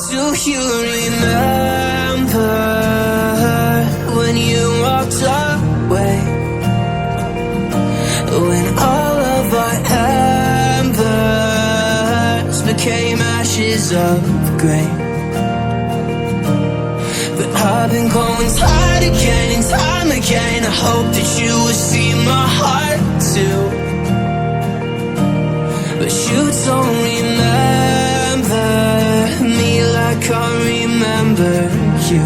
Do you remember when you walked away? When all of our embers became ashes of grey. But I've been going time again and time again. I hope that you will see my heart too. But you don't remember me like I remember you.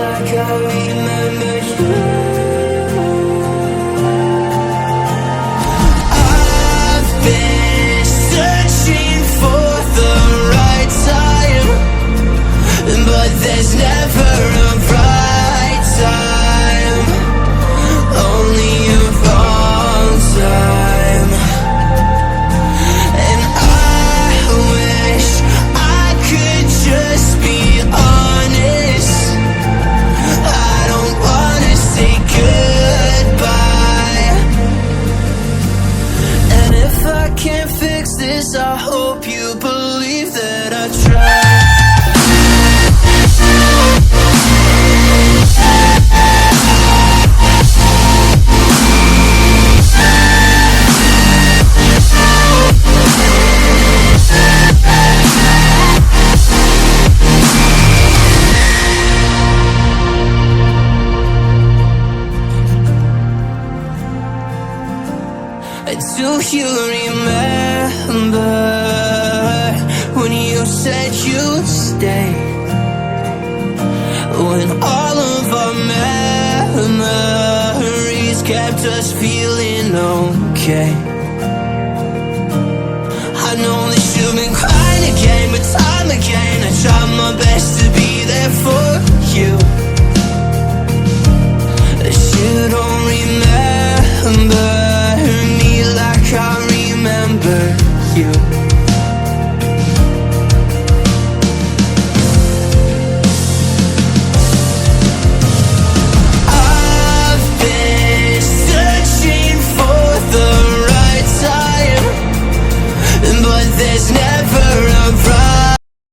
Like I remember you. I've been searching for the right time, but there's never a right time, only a wrong time. And I wish I could just be honest. I don't wanna say goodbye. And if I can't fix this, I hope you believe that I tried. Do you remember when you said you'd stay? When all of our memories kept us feeling okay. I know that you've been crying again, but time again I tried my best to be there for you.